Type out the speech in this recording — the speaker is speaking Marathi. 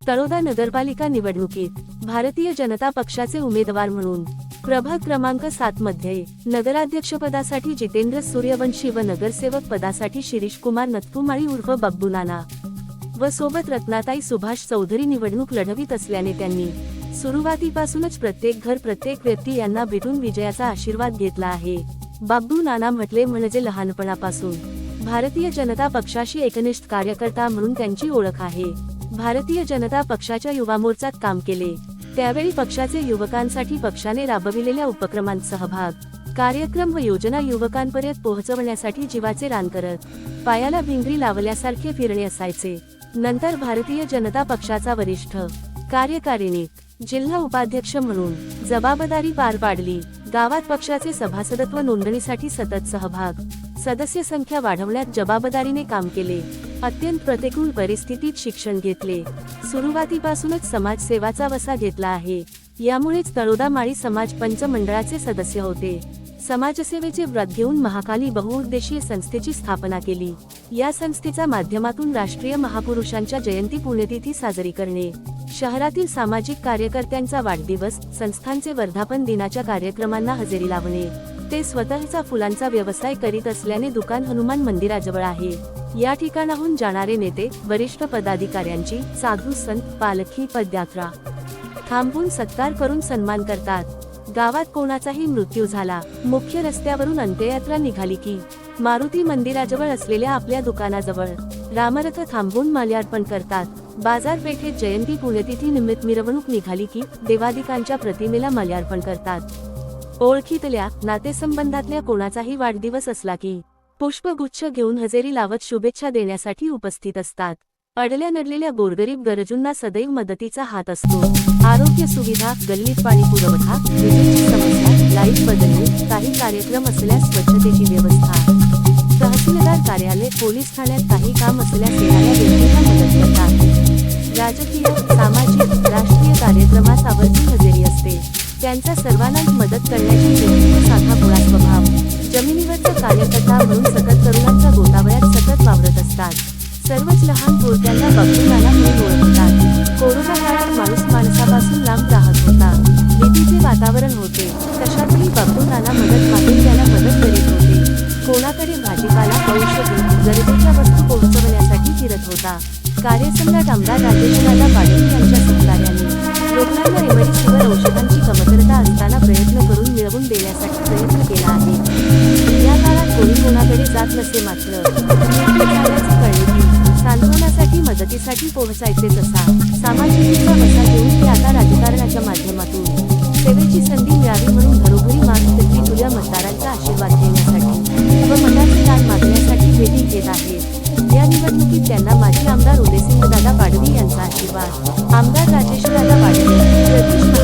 तळोदा नगरपालिका निवडणुकीत भारतीय जनता पक्षाचे उमेदवार म्हणून प्रभाग क्रमांक 7 मध्ये नगराध्यक्षपदासाठी जितेंद्र सूर्यवंशी व नगरसेवक पदासाठी शिरीष कुमार नथपुमाळी उर्फ बब्बू नाना व सोबत रत्नाताई सुभाष चौधरी निवडणूक लढवित असल्याने त्यांनी सुरुवातीपासूनच प्रत्येक घर प्रत्येक व्यक्ती यांना भेटून विजयाचा आशीर्वाद घेतला आहे। बब्बू नाना म्हटले म्हणजे लहानपणापासून भारतीय जनता पक्षाशी एकनिष्ठ कार्यकर्ता म्हणून त्यांची ओळख आहे। भारतीय जनता पक्षाच्या युवा मोर्चात काम केले, त्यावेळी पक्षाचे युवकांसाठी पक्षाने राबविलेल्या उपक्रमांत सहभाग, कार्यक्रम व योजना युवकांपर्यंत पोहोचवण्यासाठी जीवाचे रान करत पायाला भिंगरी लावल्यासारखे फिरणे असायचे। नंतर भारतीय जनता पक्षाचा वरिष्ठ कार्यकारिणीत जिल्हा उपाध्यक्ष म्हणून जबाबदारी पार पाडली। गावात पक्षाचे सभासदत्व नोंदणीसाठी सतत सहभाग, सदस्य संख्या वाढवण्यात जबाबदारीने काम केले। अत्यंत प्रतिकूल परिस्थितीत शिक्षण घेतले। सुरुवातीपासूनच समाजसेवाचा वसा घेतला आहे। यामुळेच तळोदा माळी समाज पंच मंडळाचे सदस्य होते। समाजसेवेचे व्रत घेऊन महाकाली बहुउद्देशीय संस्थेची स्थापना केली। या संस्थेच्या माध्यमातून राष्ट्रीय महापुरुषांच्या जयंती पुण्यतिथी साजरी करणे, शहरातील सामाजिक कार्यकर्त्यांचा वाढदिवस, संस्थांचे वर्धापन दिनाच्या कार्यक्रमांना हजेरी लावणे। ते स्वतःचा फुलांचा व्यवसाय करीत असल्याने दुकान हनुमान मंदिराजवळ आहे। या ठिकाणाहून जाणारे नेते, वरिष्ठ पदाधिकाऱ्यांची, साधू संत, पालखी, पदयात्रा थांबवून सत्कार करून सन्मान करतात। गावात कोणाचाही मृत्यू झाला, मुख्य रस्त्यावरून अंत्ययात्रा निघाली की मारुती मंदिराजवळ असलेल्या आपल्या दुकानाजवळ रामरथ थांबवून माल्यार्पण करतात। बाजारपेठेत जयंती पुण्यतिथी निमित्त मिरवणूक निघाली की देवादिकांच्या प्रतिमेला माल्यार्पण करतात। ओळखीतल्या, नातेसंबंधातल्या कोणाचाही वाढदिवस असला की पुष्पगुच्छ घेऊन हजेरी लावत शुभेच्छा देण्यासाठी उपस्थित असतात। अडल्या नडलेल्या गोरगरीब गरजूंना सदैव मदतीचा हात असतो। आरोग्य सुविधा, गल्लीत पाणी पुरवठा, विजेची समस्या, लाईट बदलणे, काही कार्यक्रम असल्यास स्वच्छतेची व्यवस्था, तहसीलदार कार्यालय, पोलीस ठाण्यात काही काम असल्यास येणाऱ्या व्यक्तींना मदत करतात। राजकीय, सामाजिक, राष्ट्रीय कार्यक्रमास आवर्जून हजेरी असते। त्यांचा सर्वांना मदत करण्याची व्यक्तित्व साधा भोळा स्वभाव, जमिनीवरचा कार्यकर्ता म्हणून सतत तरुणांच्या गोतावळ्यात सतत वावरत असतात। सर्वच लहान थोरक्यांना बब्बू नाना म्हणून ओळखतात। कोरोना काळात माणूस माणसापासून लांब राहत होता, भीतीचे वातावरण होते, तशातही बब्बू नाना मदत मागून त्याला मदत करीत होते। कोणाकडे भाजीपाला, औषधे, गरजेच्या वस्तू पोहोचवण्यासाठी फिरत होता। कार्यसम्राट आमदार राजेशदादा पाटील यांच्या सहकार्याने रुग्णांना रेमडेसिवीर औषधांची कमतरता असताना प्रयत्न करून मिळवून देण्यासाठी प्रयत्न केला आहे। या काळात कोणी कोणाकडे जात नसे, मात्र कळले की सांत्वनासाठी, मदतीसाठी पोहोचायचेच असा सामाजिकतेचा वसा घेऊन ते आता राजकारणाच्या माध्यमातून सेवेची संधी मिळावी म्हणून घरोघरी मागणी करती, तुझ्या मतदारांचा आशीर्वाद घेण्यासाठी व मताचे दान मागण्यासाठी भेटी घेत आहेत। या निवडणुकीत त्यांना माजी आमदार उदयसिंहदादा पाडवी यांचा आशीर्वाद, आमदार राजेशदादा पाडवी, प्रदेश